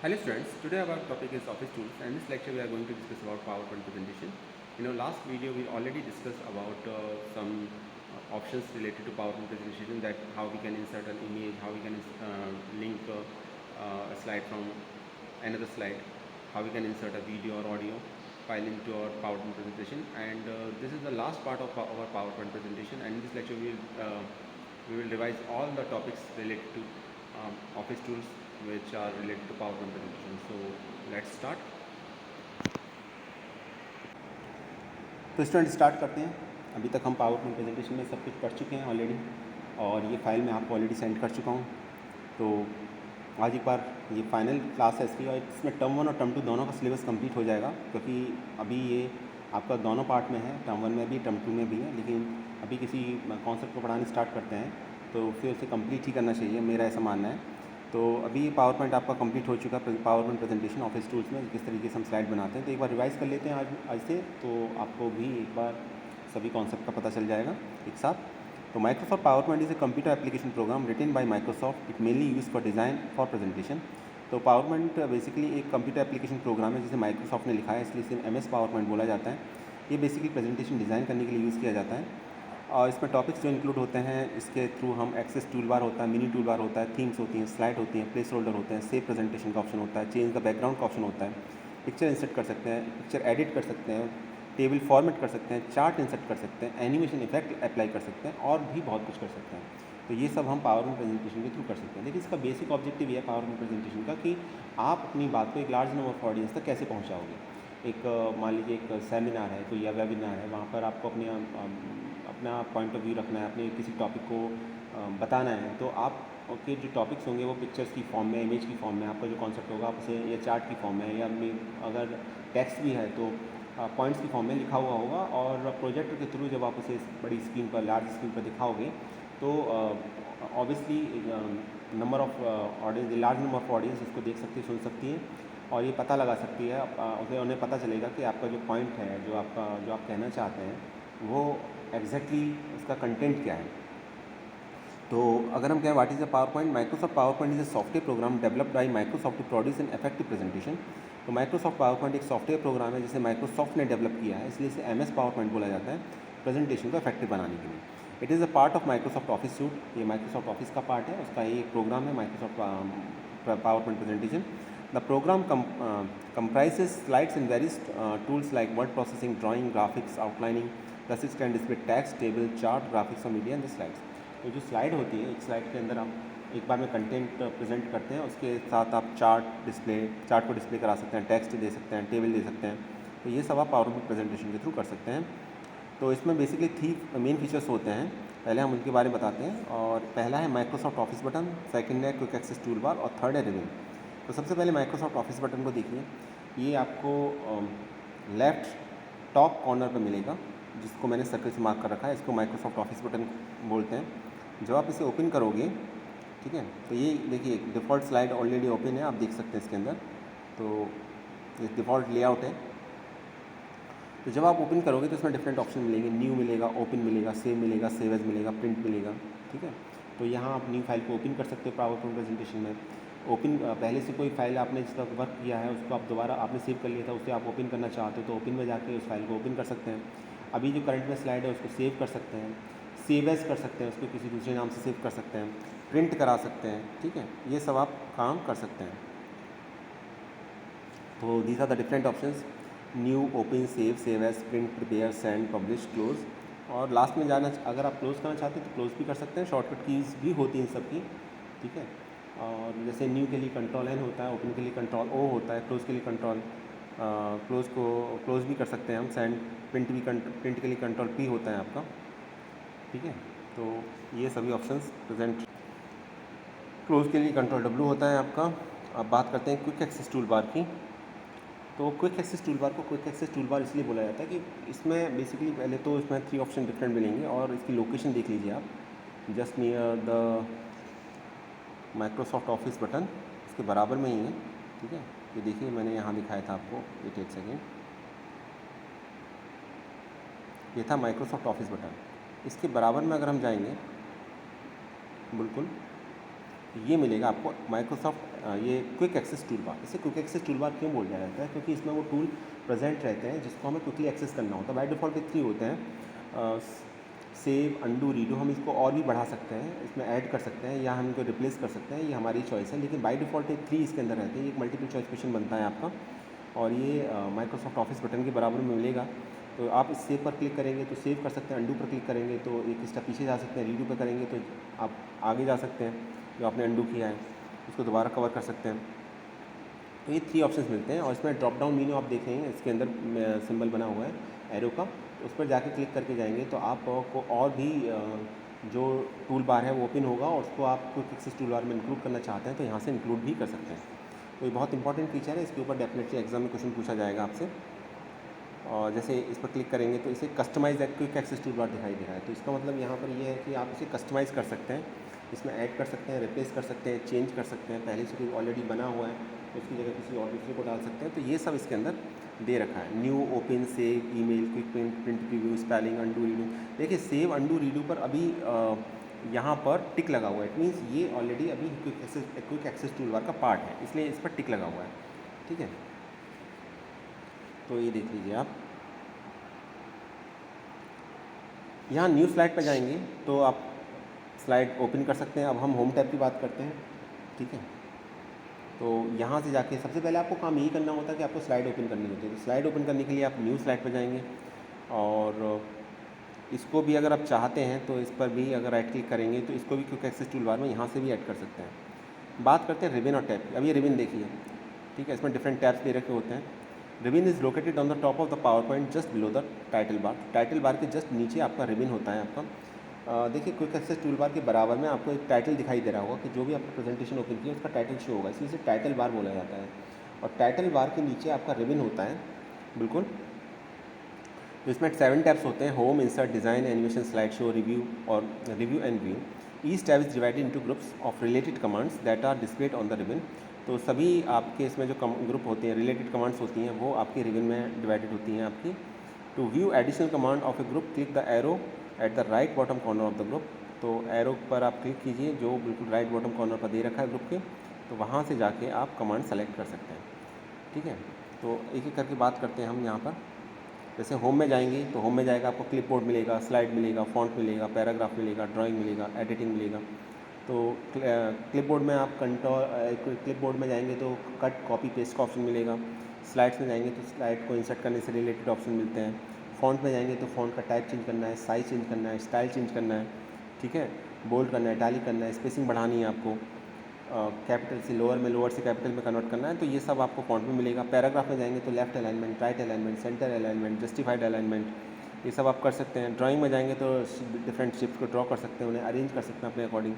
Hello students, today our topic is Office Tools, and in this lecture we are going to discuss about PowerPoint presentation. In our last video we already discussed about some options related to PowerPoint presentation, that how we can insert an image, how we can link a slide from another slide, how we can insert a video or audio file into our PowerPoint presentation, and this is the last part of our PowerPoint presentation, and in this lecture we will revise all the topics related to Office Tools which are related to PowerPoint presentation. So let's start. तो student start करते हैं. अभी तक हम PowerPoint presentation में सब कुछ पढ़ चुके हैं ऑलरेडी, और ये फाइल मैं आपको ऑलरेडी सेंड कर चुका हूँ. तो आज एक बार ये फाइनल क्लास है इसकी, और इसमें टर्म 1 और टर्म 2 दोनों का सिलेबस कंप्लीट हो जाएगा, क्योंकि अभी ये आपका दोनों पार्ट में है, टर्म 1 में भी टर्म 2 में भी है. लेकिन अभी किसी कॉन्सेप्ट को पढ़ाने स्टार्ट करते हैं तो फिर उसे कंप्लीट ही करना चाहिए, मेरा ऐसा मानना है. तो अभी पावर पॉइंट आपका कंप्लीट हो चुका है, power point presentation office tools में किस तरीके से हम स्लाइड बनाते हैं. तो एक बार रिवाइज कर लेते हैं आज से, तो आपको भी एक बार सभी कॉन्सेप्ट का पता चल जाएगा एक साथ. तो Microsoft PowerPoint is a computer application program written by Microsoft. It mainly use for design for presentation. तो पावर पॉइंट बेसिकली एक कंप्यूटर एप्लीकेशन प्रोग्राम है जिसे माइक्रोसॉफ्ट ने लिखा है, इसलिए इसे MS पावर पॉइंट बोला जाता है. ये बेसिकली प्रेजेंटेशन डिज़ाइन करने के लिए यूज़ किया जाता है. और इसमें टॉपिक्स जो इंक्लूड होते हैं, इसके थ्रू हम एक्सेस टूल बार होता है, मिनी टूल बार होता है, थीम्स होती हैं, स्लाइड होती हैं, प्लेस होल्डर होते हैं, सेव प्रेजेंटेशन का ऑप्शन होता है, चेंज द बैकग्राउंड का ऑप्शन होता है, पिक्चर इंसर्ट कर सकते हैं, पिक्चर एडिट कर सकते हैं, टेबल फॉर्मेट कर सकते हैं, चार्ट इंसर्ट कर सकते हैं, एनिमेशन इफेक्ट अप्लाई कर सकते हैं, और भी बहुत कुछ कर सकते हैं. तो ये सब हम पावर पॉइंट प्रेजेंटेशन के थ्रू कर सकते हैं. लेकिन इसका बेसिक ऑब्जेक्टिव ये है पावर पॉइंट प्रेजेंटेशन का कि आप अपनी बात को एक लार्ज नंबर ऑफ ऑडियंस तक कैसे पहुँचाओगे. एक मान लीजिए एक सेमिनार है कोई, या वेबिनार है, वहाँ पर आपको अपना पॉइंट ऑफ व्यू रखना है, अपने किसी टॉपिक को बताना है. तो आप के जो टॉपिक्स होंगे वो पिक्चर्स की फॉर्म में, इमेज की फॉर्म में, आपका जो कॉन्सेप्ट होगा आप उसे या चार्ट की फॉर्म में, या अगर टेक्स्ट भी है तो पॉइंट्स की फॉर्म में लिखा हुआ होगा. और प्रोजेक्टर के थ्रू जब आप उसे बड़ी स्क्रीन पर, लार्ज स्क्रीन पर दिखाओगे, तो obviously number of audience, large number of audience इसको देख सकती है, सुन सकती है, और ये पता लगा सकती है, उन्हें पता चलेगा कि आपका जो पॉइंट है, जो आप कहना चाहते हैं, वो एग्जैक्टली उसका कंटेंट क्या है. तो अगर हम कहें what is a PowerPoint, Microsoft PowerPoint is a software program developed by Microsoft to produce an effective presentation. तो माइक्रोसॉफ्ट पावर पॉइंट एक सॉफ्टवेयर प्रोग्राम है जिसे माइक्रोसॉफ्ट ने डेवलप किया है, इसलिए इसे MS पावर पॉइंट बोला जाता है प्रेजेंटेशन को इफेक्टिव बनाने के लिए. It is a part of Microsoft office suit. ये माइक्रोसॉफ्ट ऑफिस का पार्ट है, उसका ये प्रोग्राम है Microsoft power point presentation. The program comprises slides in various tools like word processing, drawing, graphics, outlining. Thus it can display text, table, chart, graphics और media and the slides. तो जो slide होती है, एक slide के अंदर आप एक बार में कंटेंट प्रेजेंट करते हैं, उसके साथ आप चार्ट को डिस्प्ले करा सकते हैं, टेक्स्ट दे सकते हैं, टेबल दे सकते हैं. तो ये सब आप पावरपॉइंट प्रेजेंटेशन के थ्रू कर सकते हैं. तो इसमें बेसिकली मेन फीचर्स होते हैं, पहले हम उनके बारे में बताते हैं. और पहला है माइक्रोसॉफ्ट ऑफिस बटन, सेकंड है क्विक एक्सेस टूल बार, और थर्ड है रिविल. तो सबसे पहले माइक्रोसॉफ्ट ऑफिस बटन को देखिए. ये आपको लेफ़्ट टॉप कॉर्नर पर मिलेगा, जिसको मैंने सर्कल से मार्क कर रखा है. इसको माइक्रोसॉफ्ट ऑफिस बटन बोलते हैं. जब आप इसे ओपन करोगे, ठीक है, तो ये देखिए डिफ़ॉल्ट स्लाइड ऑलरेडी ओपन है, आप देख सकते हैं इसके अंदर. तो ये डिफ़ॉल्ट लेआउट है. तो जब आप ओपन करोगे तो इसमें डिफरेंट ऑप्शन मिलेंगे. न्यू मिलेगा, ओपन मिलेगा, सेव मिलेगा, सेव एज मिलेगा, प्रिंट मिलेगा. ठीक है, तो यहाँ आप न्यू फाइल को ओपन कर सकते हो पावर पॉइंट प्रेजेंटेशन में. ओपन पहले से कोई फाइल आपने जिस पर वर्क किया है उसको आप दोबारा आपने सेव कर लिया था, उसे आप ओपन करना चाहते हो तो ओपन में जाके उस फाइल को ओपन कर सकते हैं. अभी जो करंट में स्लाइड है उसको सेव कर सकते हैं, सेव एज कर सकते हैं, उसको किसी दूसरे नाम से सेव कर सकते हैं, प्रिंट करा सकते हैं. ठीक है, ये सब आप काम कर सकते हैं. तो these are the different options: new, open, save, save as, print, prepare, send, publish, close. और लास्ट में जाना, अगर आप क्लोज करना चाहते हैं तो क्लोज भी कर सकते हैं. शॉर्टकट कीज़ भी होती हैं इन सब की. ठीक है, और जैसे न्यू के लिए कंट्रोल N होता है, ओपन के लिए कंट्रोल O होता है, क्लोज़ के लिए क्लोज़ को क्लोज़ भी कर सकते हैं हम. सेंड, प्रिंट के लिए कंट्रोल P होता है आपका. ठीक है, तो ये सभी ऑप्शंस प्रेजेंट. क्लोज़ के लिए कंट्रोल W होता है आपका. अब बात करते हैं क्विक एक्सेस टूल बार की. तो क्विक एक्सेस टूल बार को क्विक एक्सेस टूल बार इसलिए बोला जाता है कि इसमें बेसिकली पहले तो इसमें 3 ऑप्शन डिफरेंट मिलेंगे, और इसकी लोकेशन देख लीजिए आप, just near the Microsoft office button, इसके बराबर में ही है. ठीक है, ये देखिए मैंने यहाँ दिखाया था आपको, वेट एक सेकेंड, ये था माइक्रोसॉफ्ट ऑफिस बटन. इसके बराबर में अगर हम जाएंगे, बिल्कुल ये मिलेगा आपको माइक्रोसॉफ्ट ये क्विक एक्सेस टूल बार। इसे क्विक एक्सेस टूल बार क्यों बोला जाता है? क्योंकि इसमें वो टूल प्रेजेंट रहते हैं जिसको हमें क्विकली एक्सेस करना होता है। बाय डिफ़ॉल्ट ये 3 होते हैं, सेव, अंडू, रीडू। हम इसको और भी बढ़ा सकते हैं, इसमें ऐड कर सकते हैं या हम इनको रिप्लेस कर सकते हैं, ये हमारी चॉइस है। लेकिन बाय डिफ़ॉल्ट ये 3 इसके अंदर रहते हैं। ये एक मल्टीपल चॉइस क्वेश्चन बनता है आपका, और ये माइक्रोसॉफ्ट ऑफिस बटन के बराबर में मिलेगा। तो आप इस सेव पर क्लिक करेंगे तो सेव कर सकते हैं, अंडू पर क्लिक करेंगे तो एक स्टेप पीछे जा सकते हैं, रीडू पर करेंगे तो आप आगे जा सकते हैं, जो आपने अंडू किया है उसको दोबारा कवर कर सकते हैं। तो ये 3 ऑप्शंस मिलते हैं, और इसमें ड्रॉप डाउन मेन्यू आप देख रहे हैं, इसके अंदर सिंबल बना हुआ है एरो का, उस पर जाके क्लिक करके जाएंगे तो आपको और भी जो टूल बार है वो ओपन होगा, और उसको आप क्विक एक्सेस टूल बार में इंक्लूड करना चाहते हैं तो यहाँ से इंक्लूड भी कर सकते हैं। तो ये बहुत इंपॉर्टेंट फीचर है, इसके ऊपर डेफिनेटली एग्जाम में क्वेश्चन पूछा जाएगा आपसे। और जैसे इस पर क्लिक करेंगे तो इसे customize quick access tool bar दिखाई दे रहा है। तो इसका मतलब यहाँ पर ये है कि आप इसे कस्टमाइज़ कर सकते हैं, इसमें ऐड कर सकते हैं, रिप्लेस कर सकते हैं, चेंज कर सकते हैं। पहले से कोई ऑलरेडी बना हुआ है तो उसकी जगह किसी और दूसरे को डाल सकते हैं। तो ये सब इसके अंदर दे रखा है। New, open, save, email, quick print preview, spelling, undo, redo. देखिए सेव, अंडू, रीडू पर अभी यहाँ पर टिक लगा हुआ है। इट मीन्स ये ऑलरेडी अभी क्विक एक्सेस टूल बार का पार्ट है, इसलिए इस पर टिक लगा हुआ है। ठीक है, तो ये देख लीजिए आप। यहाँ न्यू स्लाइड पर जाएंगे तो आप स्लाइड ओपन कर सकते हैं। अब हम होम टैब की बात करते हैं। ठीक है, तो यहाँ से जाके सबसे पहले आपको काम यही करना होता है कि आपको स्लाइड ओपन करनी होती है। तो स्लाइड ओपन करने के लिए आप न्यू स्लाइड पर जाएंगे, और इसको भी अगर आप चाहते हैं तो इस पर भी अगर राइट क्लिक करेंगे तो इसको भी क्विक एक्सेस टूल बार में यहाँ से भी ऐड कर सकते हैं। बात करते हैं रिबन और टैब। अब ये रिबन देखिए, ठीक है, इसमें डिफरेंट टैब्स दे रखे होते हैं। Ribbon is located on the top of the power point just below the title bar. Title bar के जस्ट नीचे आपका रिबन होता है आपका। देखिए क्विक एक्सेस टूल बार के बराबर में आपको एक टाइटल दिखाई दे रहा होगा कि जो भी आपने प्रेजेंटेशन ओपन किया उसका टाइटल शो होगा, इसलिए इसे टाइटल बार बोला जाता है। और टाइटल बार के नीचे आपका रिबन होता है, बिल्कुल। तो इसमें 7 टैब्स होते हैं: home, insert, design, animation, slide show, review और review and view. Each tab is divided into groups of related commands that are displayed on the ribbon. तो सभी आपके इसमें जो ग्रुप होते हैं, रिलेटेड कमांड्स होती हैं, वो आपके रिबन में डिवाइडेड होती हैं आपकी। To view additional command of a group click the arrow at the right bottom corner of the group. तो एरो पर आप क्लिक कीजिए जो बिल्कुल राइट बॉटम कॉर्नर पर दे रखा है ग्रुप के, तो वहाँ से जाके आप कमांड सेलेक्ट कर सकते हैं। ठीक है, तो एक एक करके बात करते हैं हम यहाँ पर। जैसे होम में जाएंगे तो होम में जाएगा आपको क्लिपबोर्ड मिलेगा, स्लाइड मिलेगा, फॉन्ट मिलेगा, पैराग्राफ मिलेगा, ड्राइंग मिलेगा, एडिटिंग मिलेगा। तो क्लिपबोर्ड में आप क्लिपबोर्ड में जाएंगे तो कट, कॉपी, पेस्ट का ऑप्शन मिलेगा। स्लाइड्स में जाएंगे तो स्लाइड को इंसर्ट करने से रिलेटेड ऑप्शन मिलते हैं। फॉन्ट में जाएंगे तो फॉन्ट का टाइप चेंज करना है, साइज चेंज करना है, स्टाइल चेंज करना है। ठीक है, बोल्ड करना है, इटैलिक करना है, स्पेसिंग बढ़ानी है आपको, कैपिटल से लोअर में, लोअर से कैपिटल में कन्वर्ट करना है, तो ये सब आपको फॉन्ट में मिलेगा। पैराग्राफ में जाएंगे तो left alignment, right alignment, centre alignment, justified alignment, ये सब आप कर सकते हैं। ड्राइंग में जाएंगे तो डिफरेंट शेप्स को ड्रॉ कर सकते हैं, उन्हें अरेंज कर सकते हैं अपने अकॉर्डिंग।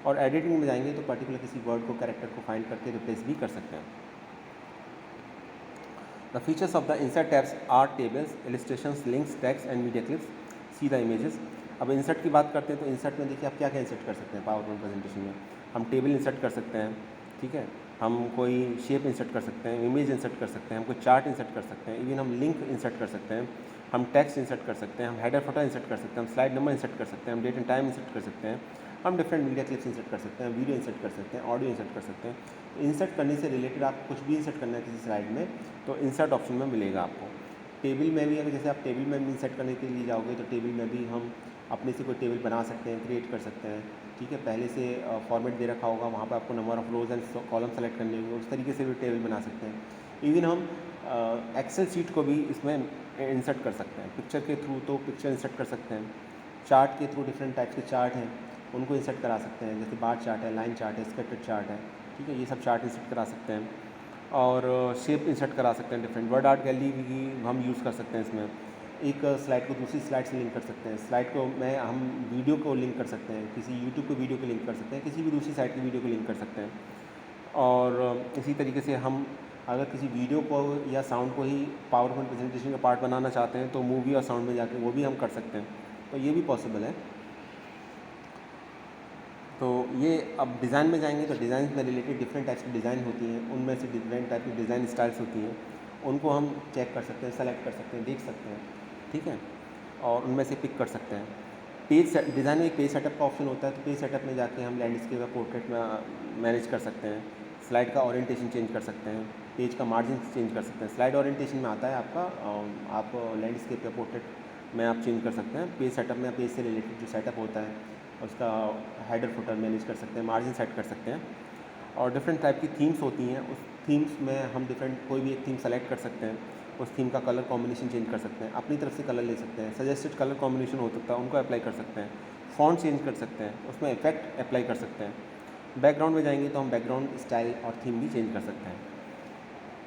और एडिटिंग में जाएंगे तो पर्टिकुलर किसी वर्ड को, कैरेक्टर को फाइंड करके रिप्लेस भी कर सकते हैं। The features of the insert tabs are tables, illustrations, links, text and media clips, see the images. अब इंसर्ट की बात करते हैं तो इंसर्ट में देखिए आप क्या क्या इंसर्ट कर सकते हैं। पावर पॉइंट प्रेजेंटेशन में हम टेबल इंसर्ट कर सकते हैं, ठीक है, हम कोई शेप इंसर्ट कर सकते हैं, इमेज इंसर्ट कर सकते हैं, हम कोई चार्ट इंसर्ट कर सकते हैं, इवन हम लिंक इंसर्ट कर सकते हैं, हम टेक्स्ट इंसर्ट कर सकते हैं, हम हेडर फोटो इंसर्ट कर सकते हैं, हम स्लाइड नंबर इंसर्ट कर सकते हैं, हम डेट एंड टाइम इंसर्ट कर सकते हैं, हम डिफरेंट मीडिया क्लिप्स इंसर्ट कर सकते हैं, वीडियो इंसर्ट कर सकते हैं, ऑडियो इंसर्ट कर सकते हैं। तो इंसर्ट करने से रिलेटेड आप कुछ भी इंसर्ट करना है किसी स्लाइड में तो इंसर्ट ऑप्शन में मिलेगा आपको। टेबल में भी अगर जैसे आप टेबल में इंसर्ट करने के लिए जाओगे तो टेबल में भी हम अपने से कोई टेबल बना सकते हैं, क्रिएट कर सकते हैं। ठीक है, पहले से फॉर्मेट दे रखा होगा, वहाँ पर आपको number of rose and column select करने होंगे, उस तरीके से भी टेबल बना सकते हैं। इवन हम एक्सेल सीट को भी इसमें इंसर्ट कर सकते हैं पिक्चर के थ्रू, तो पिक्चर इंसर्ट कर सकते हैं। चार्ट के थ्रू डिफरेंट टाइप्स के चार्ट हैं उनको इंसर्ट करा सकते हैं, जैसे बार चार्ट है, लाइन चार्ट है, स्केटर चार्ट है। ठीक है, ये सब चार्ट इंसर्ट करा सकते हैं। और शेप इंसर्ट करा सकते हैं डिफरेंट। वर्ड आर्ट गैलरी भी हम यूज़ कर सकते हैं इसमें। एक स्लाइड को दूसरी स्लाइड से लिंक कर सकते हैं, स्लाइड को हम वीडियो को लिंक कर सकते हैं, किसी यूट्यूब को वीडियो को लिंक कर सकते हैं, किसी भी दूसरी साइट की वीडियो को लिंक कर सकते हैं। और इसी तरीके से हम अगर किसी वीडियो को या साउंड को ही पावर पॉइंट प्रेजेंटेशन का पार्ट बनाना चाहते हैं तो मूवी और साउंड में जाकर वो भी हम कर सकते हैं, तो ये भी पॉसिबल है। तो ये अब डिज़ाइन में जाएंगे तो डिज़ाइन में रिलेटेड डिफरेंट टाइप्स की डिज़ाइन होती हैं, उनमें से डिफरेंट टाइप की डिज़ाइन स्टाइल्स होती हैं, उनको हम चेक कर सकते हैं, सेलेक्ट कर सकते हैं, देख सकते हैं। ठीक है, और उनमें से पिक कर सकते हैं। पेज डिज़ाइन में एक पेज सेटअप का ऑप्शन होता है, तो पेज सेटअप में जाके हम लैंडस्केप या पोर्ट्रेट में मैनेज कर सकते हैं। स्लाइड का ओरिएंटेशन चेंज कर सकते हैं, पेज का मार्जिन चेंज कर सकते हैं। स्लाइड ओरिएंटेशन में आता है आपका आप लैंडस्केप या पोर्ट्रेट में आप चेंज कर सकते हैं। पेज सेटअप में पेज से रिलेटेड जो सेटअप होता है उसका हेडर फुटर मैनेज कर सकते हैं, मार्जिन सेट कर सकते हैं। और डिफरेंट टाइप की थीम्स होती हैं, उस थीम्स में हम डिफरेंट कोई भी एक थीम सेलेक्ट कर सकते हैं, उस थीम का कलर कॉम्बिनेशन चेंज कर सकते हैं, अपनी तरफ से कलर ले सकते हैं, सजेस्टेड कलर कॉम्बिनेशन हो सकता है उनको अप्लाई कर सकते हैं, फ़ॉन्ट चेंज कर सकते हैं, उसमें इफेक्ट अप्लाई कर सकते हैं। बैकग्राउंड में जाएंगे तो हम बैकग्राउंड स्टाइल और थीम भी चेंज कर सकते हैं।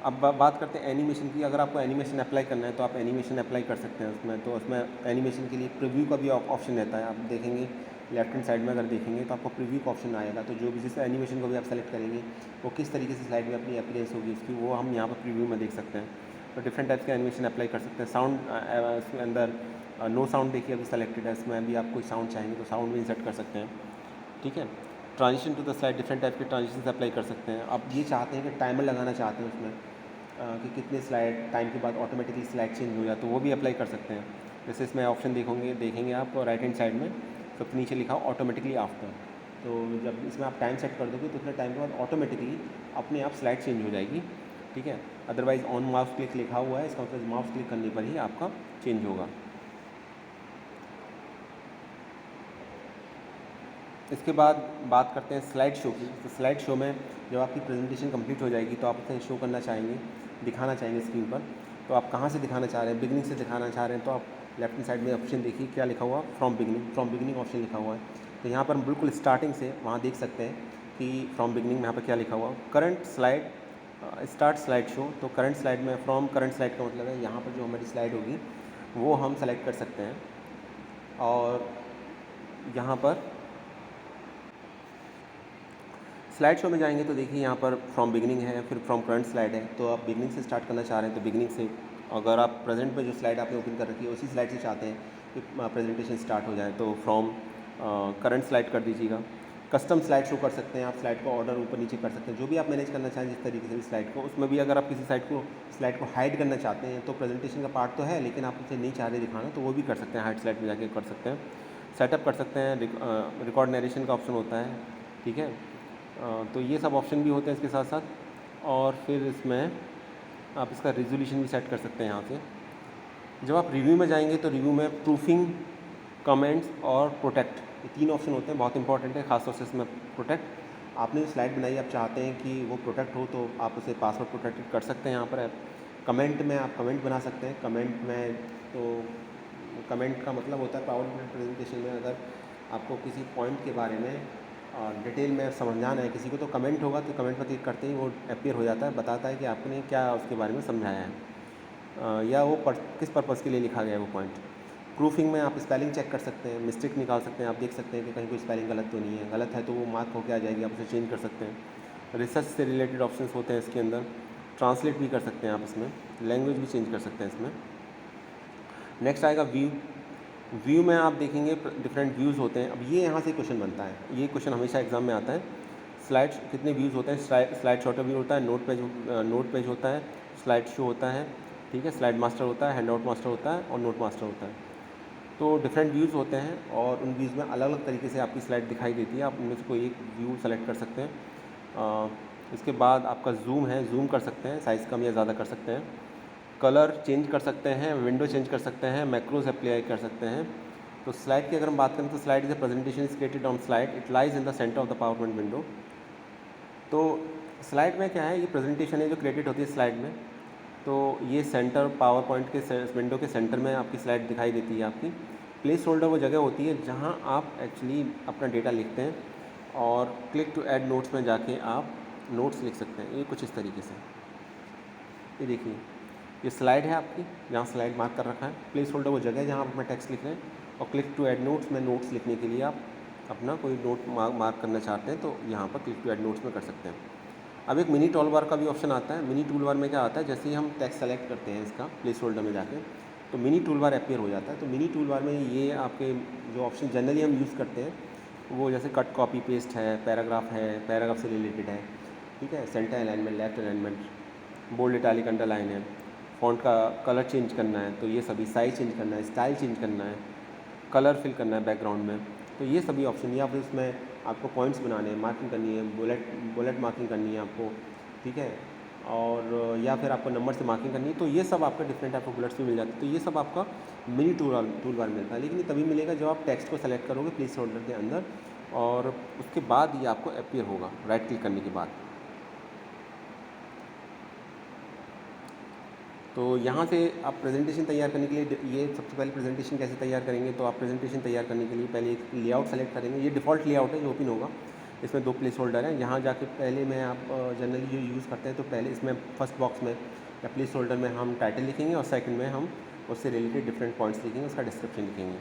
अब बात करते हैं एनिमेशन की। अगर आपको एनिमेशन अप्लाई करना है तो आप एनिमेशन अप्लाई कर सकते हैं उसमें। तो उसमें एनिमेशन के लिए प्रीव्यू का भी ऑप्शन रहता है। आप देखेंगे लेफ्ट हैंड साइड में अगर देखेंगे तो आपको प्रीव्यू का ऑप्शन आएगा। तो जो भी जिस एनिमेशन को भी आप सेलेक्ट करेंगे वो किस तरीके से स्लाइड में अपनी अपीयरेंस होगी उसकी, वो हम यहाँ पर प्रीव्यू में देख सकते हैं। तो डिफरेंट टाइप्स के एनिमेशन अप्लाई कर सकते हैं। साउंड इसके अंदर नो साउंड देखिए अभी सेलेक्टेड है, इसमें भी आप कोई साउंड चाहेंगे तो साउंड भी इंसर्ट कर सकते हैं। ठीक है, transition to the slide, different type के ट्रांजिशन अप्लाई कर सकते हैं। आप ये चाहते हैं कि टाइमर लगाना चाहते हैं उसमें कि कितने स्लाइड टाइम के बाद ऑटोमेटिकली स्लाइड चेंज हो जाए, तो वो भी अप्लाई कर सकते हैं। जैसे इसमें ऑप्शन देखेंगे आप राइट हैंड साइड में सबसे नीचे लिखा हो ऑटोमेटिकली आफ्टर। तो जब इसमें आप टाइम सेट कर दोगे तो उतने टाइम के बाद ऑटोमेटिकली अपने आप स्लाइड चेंज हो जाएगी। ठीक है, अदरवाइज़ ऑन माउस क्लिक लिखा हुआ है, इसका मतलब माउस क्लिक करने पर ही आपका चेंज होगा। इसके बाद बात करते हैं स्लाइड शो की। तो स्लाइड शो में जब आपकी प्रेजेंटेशन कंप्लीट हो जाएगी तो आप उसे शो करना चाहेंगे, दिखाना चाहेंगे स्क्रीन पर। तो आप कहाँ से दिखाना चाह रहे हैं, बिगनिंग से दिखाना चाह रहे हैं तो आप लेफ्ट हैंड साइड में ऑप्शन देखिए क्या लिखा हुआ, फ्रॉम बिगनिंग ऑप्शन लिखा हुआ है। तो यहाँ पर बिल्कुल स्टार्टिंग से वहाँ देख सकते हैं कि फ्रॉम बिगनिंग में यहाँ पर क्या लिखा हुआ, current slide start slide show. तो करंट स्लाइड में फ्रॉम करंट स्लाइड का मतलब है यहाँ पर जो हमारी स्लाइड होगी वो हम सेलेक्ट कर सकते हैं। और यहाँ पर स्लाइड शो में जाएंगे तो देखिए यहाँ पर फ्रॉम बिगनिंग है, फिर फ्रॉम करंट स्लाइड है। तो आप बिगनिंग से स्टार्ट करना चाह रहे हैं तो बिगनिंग से, अगर आप प्रेजेंट में जो स्लाइड आपने ओपन कर रखी है उसी स्लाइड से चाहते हैं कि प्रेजेंटेशन स्टार्ट हो जाए तो फ्रॉम करंट स्लाइड कर दीजिएगा। कस्टम स्लाइड शो कर सकते हैं, आप स्लाइड को ऑर्डर ऊपर नीचे कर सकते हैं, जो भी आप मैनेज करना चाहें जिस तरीके से भी स्लाइड को। उसमें भी अगर आप किसी स्लाइड को हाइड करना चाहते हैं तो प्रेजेंटेशन का पार्ट तो है लेकिन आप उसे नहीं चाह रहे दिखाना तो वो भी कर सकते हैं, हाइड स्लाइड में जाके कर सकते हैं। सेटअप कर सकते हैं, रिकॉर्ड नरेशन का ऑप्शन होता है। ठीक है, तो ये सब ऑप्शन भी होते हैं इसके साथ साथ। और फिर इसमें आप इसका रेजोल्यूशन भी सेट कर सकते हैं यहाँ से। जब आप रिव्यू में जाएंगे तो रिव्यू में प्रूफिंग, कमेंट्स और प्रोटेक्ट, ये 3 ऑप्शन होते हैं, बहुत इंपॉर्टेंट है खासतौर से इसमें प्रोटेक्ट। आपने जो स्लाइड बनाई आप चाहते हैं कि वो प्रोटेक्ट हो तो आप उसे पासवर्ड प्रोटेक्टेड कर सकते हैं यहाँ पर। कमेंट में आप कमेंट बना सकते हैं। कमेंट में तो कमेंट का मतलब होता है पावर पॉइंट प्रेजेंटेशन में अगर आपको किसी पॉइंट के बारे में डिटेल में समझाना है किसी को तो कमेंट होगा, तो कमेंट पर क्लिक करते ही वो अपीयर हो जाता है, बताता है कि आपने क्या उसके बारे में समझाया है या वो किस पर्पज़ के लिए लिखा गया है वो पॉइंट। प्रूफिंग में आप स्पेलिंग चेक कर सकते हैं, मिस्टेक निकाल सकते हैं, आप देख सकते हैं कि कहीं कोई स्पेलिंग गलत तो नहीं है, गलत है तो वो मार्क होकर आ जाएगी, आप उसे चेंज कर सकते हैं। रिसर्च से रिलेटेड ऑप्शंस होते हैं इसके अंदर, ट्रांसलेट भी कर सकते हैं आप इसमें, लैंग्वेज भी चेंज कर सकते हैं इसमें। नेक्स्ट आएगा व्यू में आप देखेंगे डिफरेंट व्यूज़ होते हैं। अब ये यहाँ से क्वेश्चन बनता है, ये क्वेश्चन हमेशा एग्जाम में आता है। स्लाइड कितने व्यूज़ होते हैं, स्लाइड शॉर्टर व्यू होता है, नोट पेज होता है, स्लाइड शो होता है, ठीक है, स्लाइड मास्टर होता है, हैंड आउट मास्टर होता है और नोट मास्टर होता है। तो डिफरेंट व्यूज़ होते हैं और उन व्यूज़ में अलग अलग तरीके से आपकी स्लाइड दिखाई देती है। आप उनमें से कोई एक व्यू सेलेक्ट कर सकते हैं। इसके बाद आपका जूम है, जूम कर सकते हैं, साइज़ कम या ज़्यादा कर सकते हैं। कलर चेंज कर सकते हैं, विंडो चेंज कर सकते हैं, मैक्रोज अप्लाई कर सकते हैं। तो स्लाइड की अगर हम बात करें तो slide is a presentation is created on slide, it lies in the centre of the power point window. तो स्लाइड में क्या है, ये प्रेजेंटेशन है जो क्रिएटेड होती है स्लाइड में। तो ये सेंटर पावर पॉइंट के विंडो के सेंटर में आपकी स्लाइड दिखाई देती है। आपकी प्लेस होल्डर वो जगह होती है जहाँ आप एक्चुअली अपना डेटा लिखते हैं और क्लिक टू ऐड नोट्स में जाके आप नोट्स लिख सकते हैं। ये कुछ इस तरीके से, ये देखिए ये स्लाइड है आपकी जहाँ स्लाइड मार्क कर रखा है। प्लेस होल्डर वो जगह है जहाँ आप अपना टेक्स्ट लिख रहे हैं और क्लिक टू ऐड नोट्स में नोट्स लिखने के लिए आप अपना कोई नोट मार्क करना चाहते हैं तो यहाँ पर क्लिक टू ऐड नोट्स में कर सकते हैं। अब एक मिनी टूल बार का भी ऑप्शन आता है। मिनी टूल बार में क्या आता है, जैसे ही हम टेक्स्ट सेलेक्ट करते हैं इसका प्लेस होल्डर में जाके तो मिनी टूल बार अपीयर हो जाता है। तो मिनी टूल बार में ये आपके जो ऑप्शन जनरली हम यूज़ करते हैं वो जैसे कट कॉपी पेस्ट है, पैराग्राफ है, पैराग्राफ से रिलेटेड है, ठीक है, centre alignment, left alignment, bold italic underline है, फ़ॉन्ट का कलर चेंज करना है तो ये सभी, साइज चेंज करना है, स्टाइल चेंज करना है, कलर फिल करना है बैकग्राउंड में, तो ये सभी ऑप्शन, या फिर इसमें आपको पॉइंट्स बनाने हैं, मार्किंग करनी है, बुलेट मार्किंग करनी है आपको, ठीक है, और या फिर आपको नंबर से मार्किंग करनी है, तो ये सब आपका डिफरेंट टाइप ऑफ बुलेट्स भी मिल जाते हैं। तो ये सब आपका मिनी टूल बार मिलता है, लेकिन ये तभी मिलेगा जब आप टेक्स्ट को सेलेक्ट करोगे प्लेस होल्डर के अंदर, और उसके बाद ये आपको अपीयर होगा राइट क्लिक करने के बाद। तो यहाँ से आप प्रेजेंटेशन तैयार करने के लिए, ये सबसे पहले प्रेजेंटेशन कैसे तैयार करेंगे, तो आप प्रेजेंटेशन तैयार करने के लिए पहले एक लेआउट सेलेक्ट करेंगे। ये डिफ़ॉल्ट लेआउट है जो ओपन होगा, इसमें 2 प्लेस होल्डर हैं। यहाँ जाके पहले में आप जनरली जो यूज़ करते हैं, तो पहले इसमें फर्स्ट बॉक्स में या प्लेस होल्डर में हम टाइटल लिखेंगे, और सेकंड में हम उससे रिलेटेड डिफरेंट पॉइंट्स लिखेंगे, उसका डिस्क्रिप्शन लिखेंगे।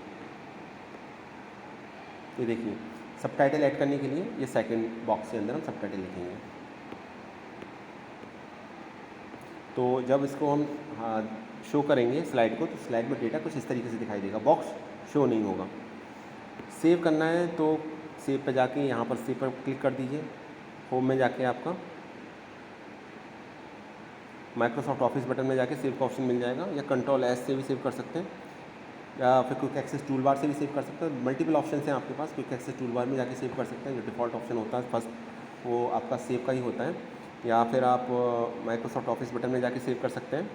ये देखिए, सब टाइटल ऐड करने के लिए ये सेकंड बॉक्स के अंदर हम सब टाइटल लिखेंगे। तो जब इसको हम शो करेंगे स्लाइड को, तो स्लाइड में डेटा कुछ इस तरीके से दिखाई देगा, बॉक्स शो नहीं होगा। सेव करना है तो सेव पे जाके यहाँ पर सेव पर क्लिक कर दीजिए। होम में जाके आपका माइक्रोसॉफ्ट ऑफिस बटन में जाके सेव का ऑप्शन मिल जाएगा, या Ctrl+S से भी सेव कर सकते हैं, या फिर क्विक एक्सेस टूल बार से भी सेव कर सकते हैं। मल्टीपल ऑप्शन हैं आपके पास। क्विक एक्सेस टूल बार में जाके सेव कर सकते हैं, जो डिफ़ॉल्ट ऑप्शन होता है फर्स्ट वो आपका सेव का ही होता है, या फिर आप माइक्रोसॉफ्ट ऑफिस बटन में जाके सेव कर सकते हैं,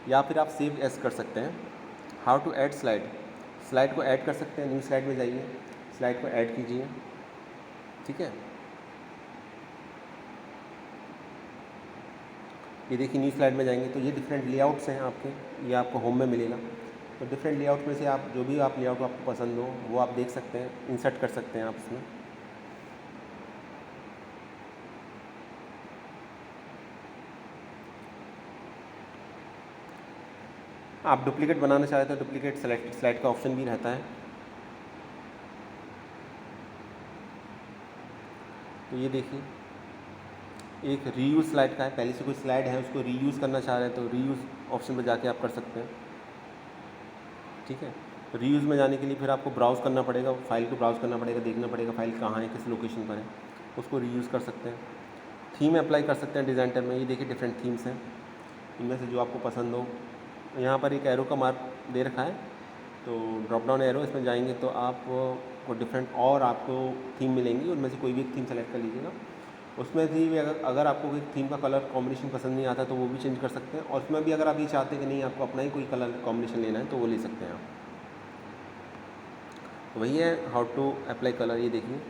या फिर आप सेव एस कर सकते हैं। हाउ टू ऐड स्लाइड को ऐड कर सकते हैं। न्यू स्लाइड में जाइए, स्लाइड को ऐड कीजिए, ठीक है। ये देखिए न्यू स्लाइड में जाएंगे तो ये डिफरेंट लेआउट्स हैं आपके, ये आपको होम में मिलेगा। तो डिफरेंट लेआउट में से आप जो भी आप लेआउट आपको पसंद हो वो आप देख सकते हैं, इंसर्ट कर सकते हैं आप इसमें। आप डुप्लीकेट बनाना चाहते हो, डुप्लीकेट सेलेक्टेड स्लाइड का ऑप्शन भी रहता है। तो ये देखिए एक रीयूज़ स्लाइड का है, पहले से कोई स्लाइड है उसको रीयूज़ करना चाह रहे हैं तो रीयूज़ ऑप्शन पर जाके आप कर सकते हैं, ठीक है। रीयूज़ में जाने के लिए फिर आपको ब्राउज़ करना पड़ेगा, फाइल को ब्राउज़ करना पड़ेगा, देखना पड़ेगा फाइल कहाँ है, किस लोकेशन पर है, उसको रीयूज़ कर सकते हैं। थीम अप्लाई कर सकते हैं डिज़ाइन टैब में। ये देखिए डिफरेंट थीम्स हैं, इनमें से जो आपको पसंद हो। यहाँ पर एक एरो का मार्क दे रखा है, तो ड्रॉप डाउन एरो, इसमें जाएंगे तो आपको डिफरेंट और आपको थीम मिलेंगी, उनमें से कोई भी एक थीम सेलेक्ट कर लीजिएगा। उसमें भी अगर आपको कोई थीम का कलर कॉम्बिनेशन पसंद नहीं आता तो वो भी चेंज कर सकते हैं, और उसमें भी अगर आप ये चाहते हैं कि नहीं आपको अपना ही कोई कलर कॉम्बिनेशन लेना है तो वो ले सकते हैं आप। तो वही है हाउ टू अप्लाई कलर। ये देखिए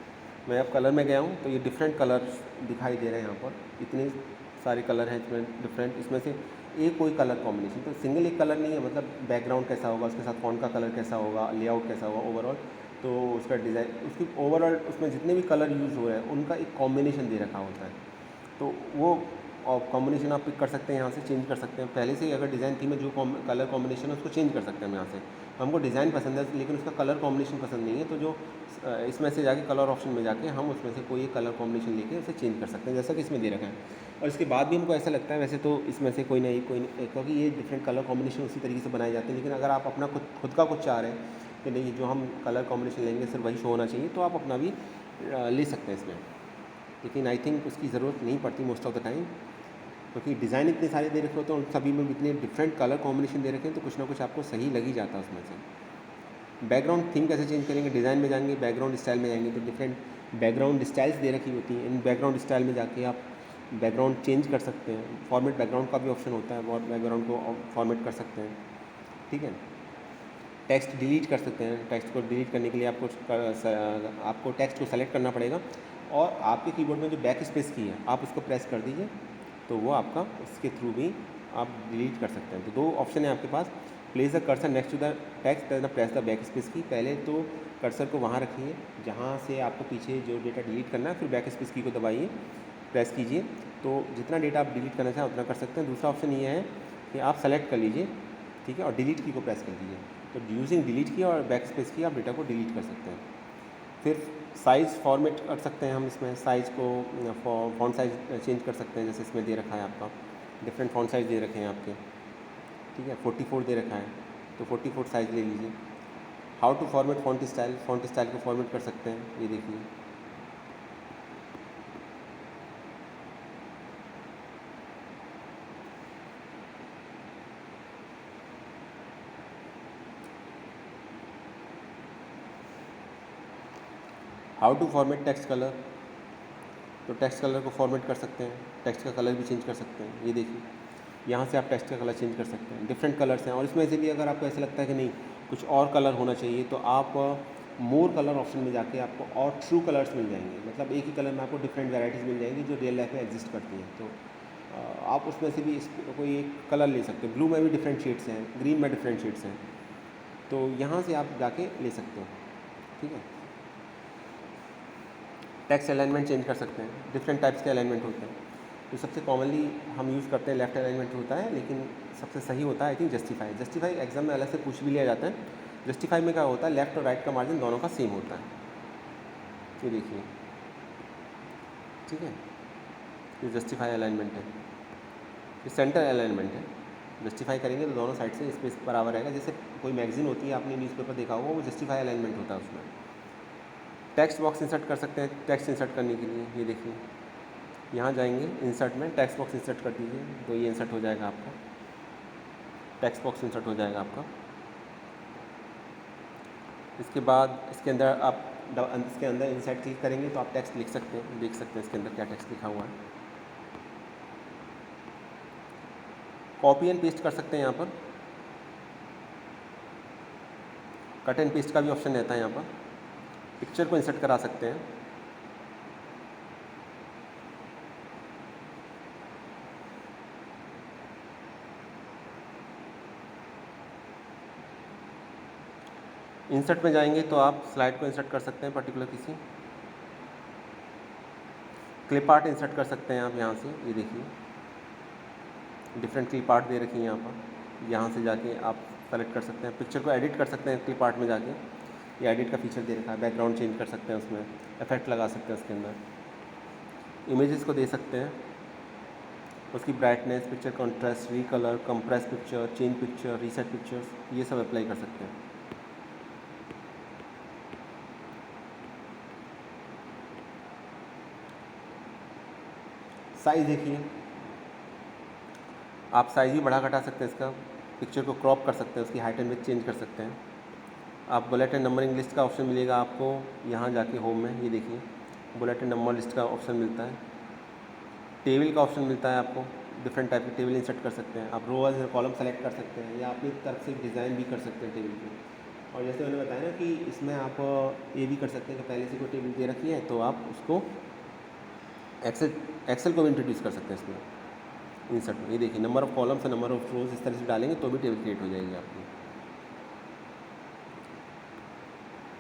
मैं अब कलर में गया हूँ तो ये डिफरेंट कलर्स दिखाई दे रहे हैं यहाँ पर, इतने सारे कलर हैं इसमें डिफरेंट। इसमें से एक कोई कलर कॉम्बिनेशन, तो सिंगल एक कलर नहीं है, मतलब बैकग्राउंड कैसा होगा, उसके साथ फ़ॉन्ट का कलर कैसा होगा, लेआउट कैसा होगा ओवरऑल, तो उसका डिज़ाइन, उसकी ओवरऑल उसमें जितने भी कलर यूज़ हो रहे हैं उनका एक कॉम्बिनेशन दे रखा होता है। तो वो कॉम्बिनेशन आप पिक कर सकते हैं, यहाँ से चेंज कर सकते हैं। पहले से ही अगर डिज़ाइन थी में जो कलर कॉम्बिनेशन है उसको चेंज कर सकते हैं हम यहाँ से। हमको डिज़ाइन पसंद है लेकिन उसका कलर कॉम्बिनेशन पसंद नहीं है, तो जो इसमें से जाके कलर ऑप्शन में जाके हम उसमें से कोई एक कलर कॉम्बिनेशन लेके उसे चेंज कर सकते हैं, जैसा कि इसमें दे रखा है। और इसके बाद भी हमको ऐसा लगता है वैसे तो इसमें से कोई नहीं, क्योंकि ये डिफरेंट कलर कॉम्बिनेशन उसी तरीके से बनाए जाते हैं, लेकिन अगर आप अपना खुद का कुछ चाह रहे हैं कि नहीं जो हम कलर कॉम्बिनेशन लेंगे सिर्फ वही शो होना चाहिए, तो आप अपना भी ले सकते हैं इसमें। लेकिन आई थिंक उसकी ज़रूरत नहीं पड़ती मोस्ट ऑफ द टाइम, क्योंकि डिज़ाइन इतने सारे दे रखे होते हैं, उन सभी में इतने डिफरेंट कलर कॉम्बिनेशन दे रखे हैं, तो कुछ ना कुछ आपको सही लग ही जाता है उसमें से। बैकग्राउंड थीम कैसे चेंज करेंगे, डिज़ाइन में जाएंगे, बैकग्राउंड स्टाइल में जाएंगे तो डिफरेंट बैकग्राउंड स्टाइल्स दे रखी होती हैं। इन बैकग्राउंड स्टाइल में जाके आप बैकग्राउंड चेंज कर सकते हैं। फॉर्मेट बैकग्राउंड का भी ऑप्शन होता है, और बैकग्राउंड को फॉर्मेट कर सकते हैं, ठीक है। टेक्स्ट डिलीट कर सकते हैं। टेक्स्ट को डिलीट करने के लिए आपको टेक्स्ट को सेलेक्ट करना पड़ेगा, और आपके कीबोर्ड में जो बैक स्पेस की है आप उसको प्रेस कर दीजिए, तो वो आपका इसके थ्रू भी आप डिलीट कर सकते हैं। तो 2 ऑप्शन है आपके पास, place the cursor next to the text and press the backspace key. पहले तो कर्सर को वहाँ रखिए जहाँ से आपको पीछे जो डेटा डिलीट करना है, फिर बैक स्पेस की को दबाइए, प्रेस कीजिए, तो जितना डेटा आप डिलीट करना चाहें उतना कर सकते हैं। दूसरा ऑप्शन ये है कि आप सेलेक्ट कर लीजिए, ठीक है, और डिलीट की को प्रेस कर दीजिए, तो यूजिंग डिलीट की और बैक स्पेस की आप डेटा को डिलीट कर सकते हैं। फिर साइज़ फॉर्मेट कर सकते हैं हम इसमें, साइज़ को फ़ॉन्ट साइज़ चेंज कर सकते हैं, जैसे इसमें दे रखा है आपका डिफरेंट फ़ॉन्ट साइज़ दे रखे हैं आपके, ठीक है। 44 दे रखा है तो 44 साइज़ ले लीजिए। How to format font style को फॉर्मेट कर सकते हैं, ये देखिए। How to format text colour, तो टेक्स्ट कलर को फॉर्मेट कर सकते हैं, टेक्स्ट का कलर भी चेंज कर सकते हैं। ये देखिए यहाँ से आप टेक्स्ट का कलर चेंज कर सकते हैं, डिफरेंट कलर्स हैं। और इसमें से भी अगर आपको ऐसा लगता है कि नहीं कुछ और कलर होना चाहिए तो आप मोर कलर ऑप्शन में जाके आपको और ट्रू कलर्स मिल जाएंगे, मतलब एक ही कलर में आपको डिफरेंट वैराइटीज़ मिल जाएंगी जो रियल लाइफ में एग्जिस्ट करती हैं। तो आप उसमें से भी कोई एक कलर ले सकते हो। ब्लू में भी डिफरेंट शेड्स हैं, ग्रीन में डिफरेंट शेड्स हैं, तो यहाँ से आप जाके ले सकते हो। ठीक है, टेक्स्ट अलाइनमेंट चेंज कर सकते हैं, डिफरेंट टाइप्स के अलाइनमेंट होते हैं। तो सबसे कॉमनली हम यूज़ करते हैं लेफ्ट अलाइनमेंट होता है, लेकिन सबसे सही होता है I think justify. Justify exam में अलग से पूछ भी लिया जाता है। जस्टिफाई में क्या होता है, लेफ्ट और राइट का मार्जिन दोनों का सेम होता है। ये देखिए, ठीक है, ये जस्टिफाई अलाइनमेंट है, ये सेंटर अलाइनमेंट है। जस्टिफाई करेंगे तो दोनों साइड से स्पेस बराबर रहेगा। जैसे कोई मैगजीन होती है, आपने न्यूज़पेपर देखा होगा, वो जस्टिफाई अलाइनमेंट होता है उसमें। टेक्स्ट बॉक्स इंसर्ट कर सकते हैं, टेक्स्ट इंसर्ट करने के लिए ये देखिए यहाँ जाएंगे इंसर्ट में, टेक्स्ट बॉक्स इंसर्ट कर दीजिए तो ये इंसर्ट हो जाएगा आपका, टेक्स्ट बॉक्स इंसर्ट हो जाएगा आपका। इसके बाद इसके अंदर आप इसके अंदर इंसर्ट क्लिक करेंगे तो आप टेक्स्ट लिख सकते हैं, देख सकते हैं इसके अंदर क्या टेक्स्ट लिखा हुआ है। कॉपी एंड पेस्ट कर सकते हैं यहाँ पर, कट एंड पेस्ट का भी ऑप्शन रहता है यहाँ पर। पिक्चर को इंसर्ट करा सकते हैं, इंसर्ट में जाएंगे तो आप स्लाइड को इंसर्ट कर सकते हैं पर्टिकुलर किसी, क्लिप आर्ट इंसर्ट कर सकते हैं आप यहाँ से। ये देखिए डिफरेंट क्लिप आर्ट दे रखी है यहाँ पर, यहाँ से जाके आप सेलेक्ट कर सकते हैं। पिक्चर को एडिट कर सकते हैं क्लिप आर्ट में जाके, ये एडिट का फीचर दे रखा है। बैकग्राउंड चेंज कर सकते हैं, उसमें इफेक्ट लगा सकते हैं उसके अंदर। इमेजेस को दे सकते हैं, उसकी brightness, picture contrast, recolour, compress picture, change picture, reset pictures, ये सब अप्लाई कर सकते हैं। साइज़ देखिए, आप साइज़ भी बढ़ा घटा सकते हैं इसका, पिक्चर को क्रॉप कर सकते हैं, उसकी हाइट एंड विड्थ चेंज कर सकते हैं। आप बुलेट एंड नंबरिंग लिस्ट का ऑप्शन मिलेगा आपको यहाँ जाके होम में, ये देखिए बुलेट एंड नंबर लिस्ट का ऑप्शन मिलता है। टेबल का ऑप्शन मिलता है आपको, डिफरेंट टाइप के टेबल इंसर्ट कर सकते हैं आप, रोज और कॉलम सेलेक्ट कर सकते हैं, या अपनी तरफ से डिज़ाइन भी कर सकते हैं टेबल को। और जैसे मैंने बताया ना कि इसमें आप ये भी कर सकते हैं कि पहले से कोई टेबल दे रखी है तो आप उसको एक्सेल को भी इंट्रोड्यूस कर सकते हैं इसमें इंसर्ट में। ये देखिए नंबर ऑफ़ कॉलम्स और नंबर ऑफ़ रोज इस तरह से डालेंगे तो भी टेबल क्रिएट हो जाएगी आपकी।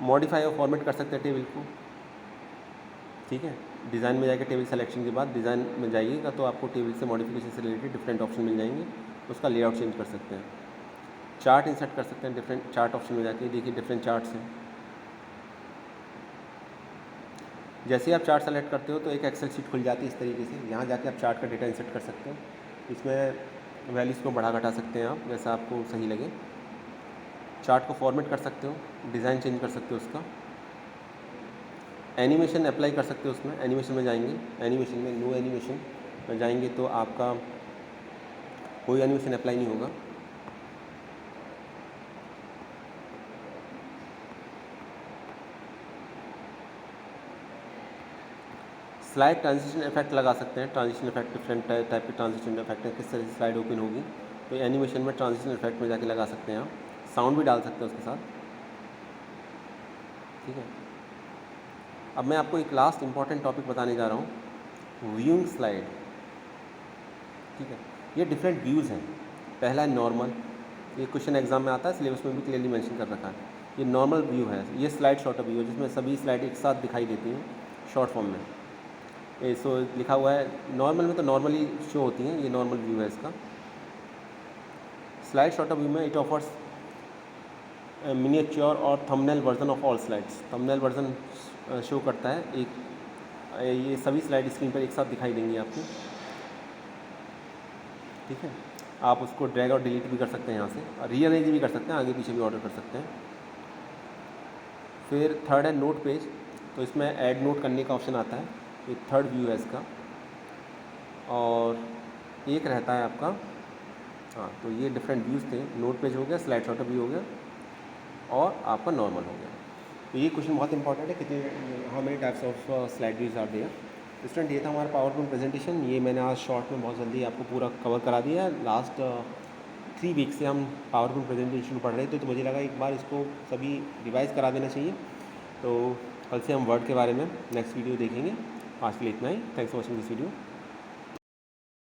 मॉडिफाई और फॉर्मेट कर सकते हैं टेबल को, ठीक है। डिज़ाइन में जाकर टेबल सिलेक्शन के बाद डिज़ाइन में जाइएगा तो आपको टेबल से मॉडिफिकेशन से रिलेटेड डिफरेंट ऑप्शन मिल जाएंगे, उसका लेआउट चेंज कर सकते हैं। चार्ट इंसर्ट कर सकते हैं, डिफरेंट चार्ट ऑप्शन में जाके देखिए डिफरेंट चार्ट्स हैं। जैसे ही आप चार्ट सेलेक्ट करते हो तो एक एक्सेल शीट खुल जाती है इस तरीके से, यहाँ जाके आप चार्ट का डेटा इंसर्ट कर सकते हैं। इसमें वैल्यूज़ को बढ़ा घटा सकते हैं आप जैसा आपको सही लगे। चार्ट को फॉर्मेट कर सकते हो, डिज़ाइन चेंज कर सकते हो उसका। एनिमेशन अप्लाई कर सकते हो उसमें, एनिमेशन में जाएंगे, एनिमेशन में नो एनिमेशन में जाएंगे तो आपका कोई एनिमेशन अप्लाई नहीं होगा। स्लाइड ट्रांजिशन इफेक्ट लगा सकते हैं, ट्रांजिशन इफेक्ट डिफरेंट टाइप के ट्रांजिशन इफेक्ट है, किस तरह से स्लाइड ओपन होगी तो एनिमेशन में ट्रांजिशन इफेक्ट में जाके लगा सकते हैं आप। साउंड भी डाल सकते हैं उसके साथ, ठीक है। अब मैं आपको एक लास्ट इंपॉर्टेंट टॉपिक बताने जा रहा हूँ, व्यूइंग स्लाइड, ठीक है। ये डिफरेंट व्यूज़ हैं। पहला है नॉर्मल, ये क्वेश्चन एग्जाम में आता है, सिलेबस में भी क्लियरली मेंशन कर रखा है। ये नॉर्मल व्यू है, ये स्लाइड शॉर्ट व्यू है जिसमें सभी स्लाइड एक साथ दिखाई देती हैं शॉर्ट फॉर्म में। ये सो लिखा हुआ है नॉर्मल में, तो नॉर्मली शो होती हैं, ये नॉर्मल व्यू है इसका। स्लाइड शॉर्ट व्यू में इट ऑफर्स मिनिएचर और thumbnail version of all slides. Thumbnail version show करता है एक, ये सभी स्लाइड स्क्रीन पर एक साथ दिखाई देंगी आपको, ठीक है। आप उसको ड्रैग और डिलीट भी कर सकते हैं यहाँ से, और रीअरेंज भी कर सकते हैं, आगे पीछे भी ऑर्डर कर सकते हैं। फिर थर्ड है नोट पेज, तो इसमें ऐड नोट करने का ऑप्शन आता है, ये थर्ड व्यू है इसका। और एक रहता है आपका, हाँ तो ये डिफरेंट व्यूज़ थे, नोट पेज हो गया, स्लाइड शॉर्ट व्यू हो गया और आपका नॉर्मल हो गया। तो ये क्वेश्चन बहुत इंपॉर्टेंट है, कितने how many types of slide views are there. Student ये था हमारा पावर पॉइंट प्रेजेंटेशन। ये मैंने आज शॉर्ट में बहुत जल्दी आपको पूरा कवर करा दिया है। लास्ट 3 वीक से हम पावर पॉइंट प्रेजेंटेशन पढ़ रहे थे, तो मुझे लगा एक बार इसको सभी रिवाइज़ करा देना चाहिए। तो कल से हम वर्ड के बारे में नेक्स्ट वीडियो देखेंगे। आज के लिए इतना ही। Thanks for watching this video.